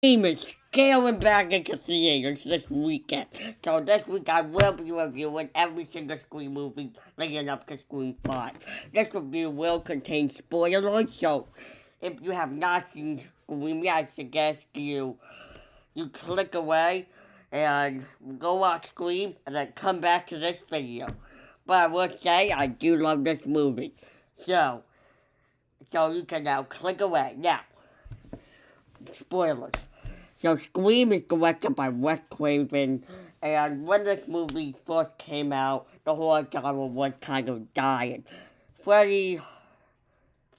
Scream is scaling back into theaters this weekend. So this week I will be reviewing every single Scream movie leading up to Scream 5. This review will contain spoilers, so if you have not seen Scream yet, I suggest you click away and go watch Scream and then come back to this video. But I will say I do love this movie. So you can now click away. Now, spoilers. So Scream is directed by Wes Craven, and when this movie first came out, the horror genre was kind of dying. Freddy,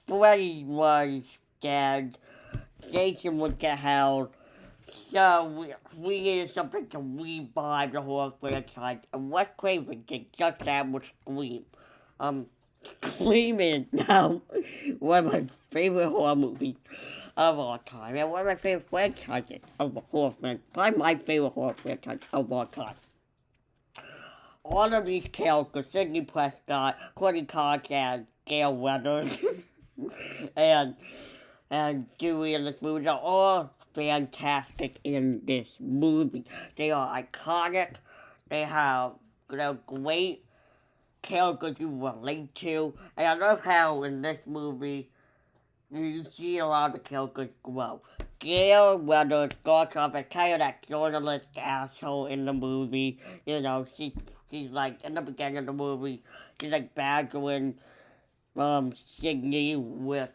Freddy was dead, Jason was get held, so we needed something to revive the horror franchise, and Wes Craven did just that with Scream. Um, Scream is now one of my favorite horror movies of all time, and one of my favorite franchises of horror franchise. Probably my favorite horror franchise of all time. All of these characters, Sidney Prescott, Courtney Cox, and Gail Weathers, and Dewey in this movie, are all fantastic in this movie. They are iconic. They have great characters you relate to, and I love how in this movie you see a lot of characters grow. Gail Weathers starts off as kind of that journalist asshole in the movie. You know, she's like, in the beginning of the movie, she's like badgering Sydney with,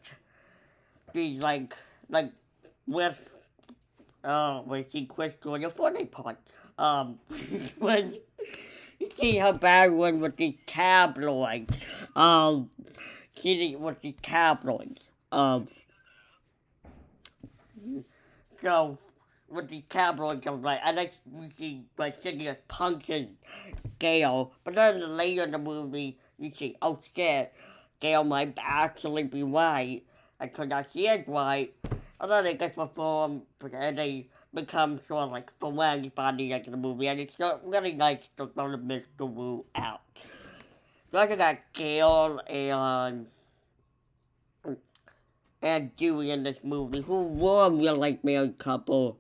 she's like, with, when she quits doing the funny part. When you see her badgering with these tabloids, with these tabloids. Um, So, with the tabloids, I'm like, I like you see like Sydney punches Gail, but then later in the movie, you see, oh shit, Gail might actually be right, and so now she is right, and then they get performed, and they become sort of like friends by the end of the movie, and it's really nice to sort of miss the Wu out. So I got Gail and Dewey in this movie, who were a real like married couple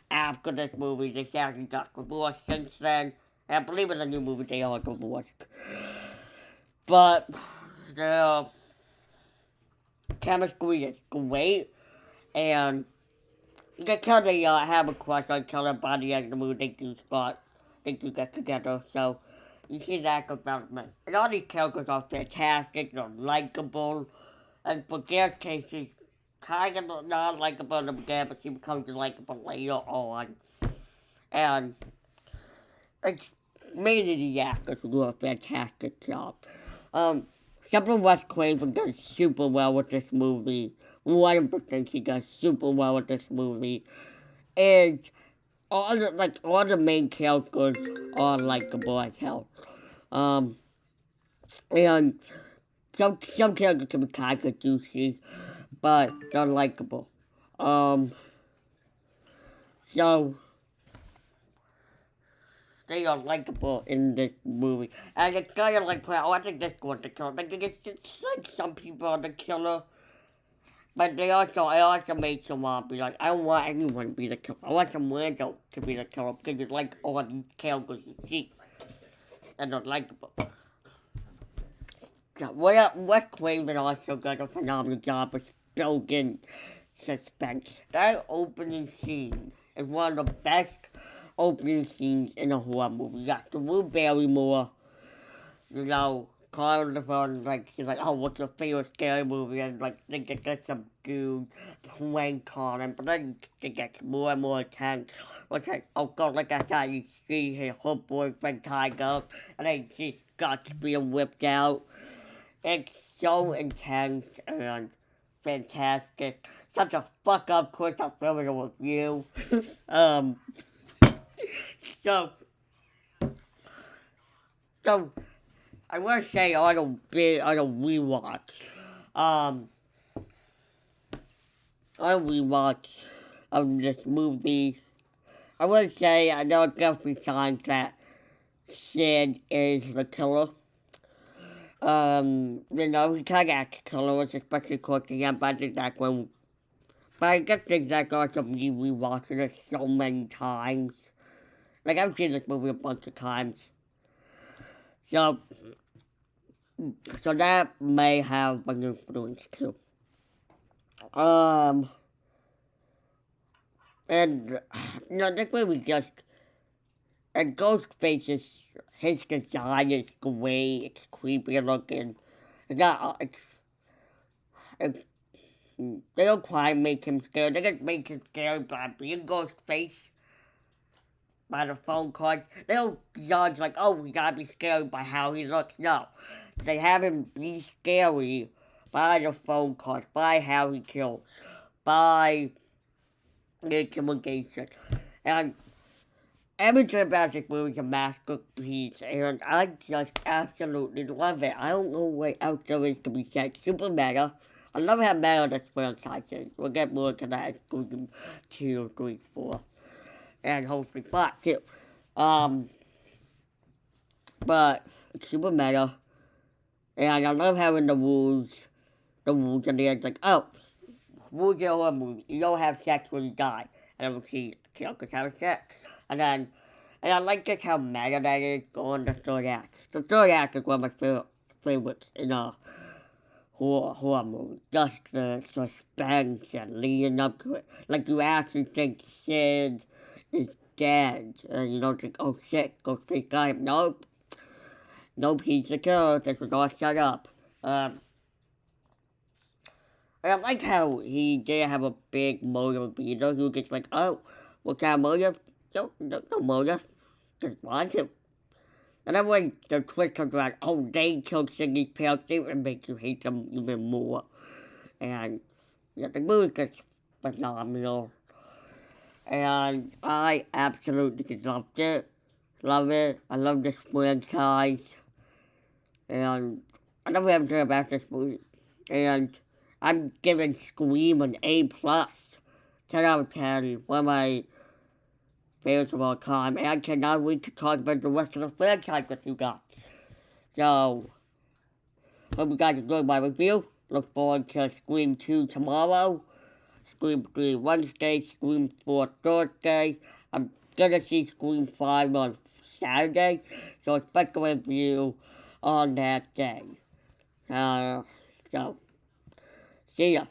after this movie. They actually got divorced since then. And I believe in the new movie they are divorced. But the chemistry is great, and you can tell they have a crush on each other by the end of the movie. They do get together. So you see that development. And all these characters are fantastic. They're likable. And for Gail's case, she's kind of not likable in the beginning, but she becomes likable later on. And it's mainly the actors who do a fantastic job. Um, something Wes Craven does super well with this movie. One of the things he does super well with this movie is all the main characters are likable as hell. Um, and some characters can be kind of douchey, but they're likable. Um, so they are likable in this movie. And it's kind of like, oh, I think this one's the killer. Like, it's like some people are the killer, but I also made someone be like, I don't want anyone to be the killer. I want some random to be the killer because it's like all these characters you see, and they're likable. So, Wes Craven also does a phenomenal job of building suspense. That opening scene is one of the best opening scenes in a horror movie. You got Drew Barrymore, calling the phone, like, she's like, oh, what's your favorite scary movie? And, like, they get some dude prank on him, but then it gets more and more intense. It's like, oh, God, like I said, you see her boyfriend tied up, and then she's got being whipped out. It's so intense and fantastic. Such a fuck up course I'm filming a review. um, so, so I want to say on a rewatch, um, on a rewatch of this movie, I want to say I know it's definitely signs that Sid is the killer. He kind of acts colorless, especially towards the end, but I think that's when But I just think that's also me rewatching it so many times. Like, I've seen this movie a bunch of times. So, so that may have an influence too. Um, and, this movie just, and Ghostface is, his design is great, it's creepy looking. It's not, it's, they don't try and make him scary, they just make him scary by being Ghostface. By the phone call. They don't judge like, oh, we gotta be scared by how he looks. No. They have him be scary by the phone calls, by how he kills, by the communication. And everything about this movie is a masterpiece, and I just absolutely love it. I don't know what else there is to be said. Super meta. I love how meta this franchise is. We'll get more to that as Scream 2, 3, 4. And hopefully 5 too. But it's super meta. And I love having the rules at the end, like, oh, rules in a horror movie. You don't have sex when you die. And then we see killers having sex. And I like just how meta that is going the third act. The third act is one of my favorites in a horror movie. Just the suspense and leading up to it. Like, you actually think Sid is dead. And you don't think, oh shit, Ghostface got him. Nope. Nope, he's the killer. This was all set up. And I like how he didn't have a big motive either. He was just like, oh, what kind of motive? No motive. Just want him. And then when the twist comes around, oh, they killed Sidney's parents, it makes you hate them even more. And yeah, the movie is phenomenal. And I absolutely loved it. Love it. I love this franchise. And I love everything about this movie. And I'm giving Scream an A+. 10 out of 10. One of my favorites of all time. And I cannot wait to talk about the rest of the franchise with you guys. So, hope you guys enjoyed my review. Look forward to Scream 2 tomorrow. Scream 3 Wednesday, Scream 4 Thursday. I'm gonna see Scream 5 on Saturday, so expect a review on that day. So, see ya.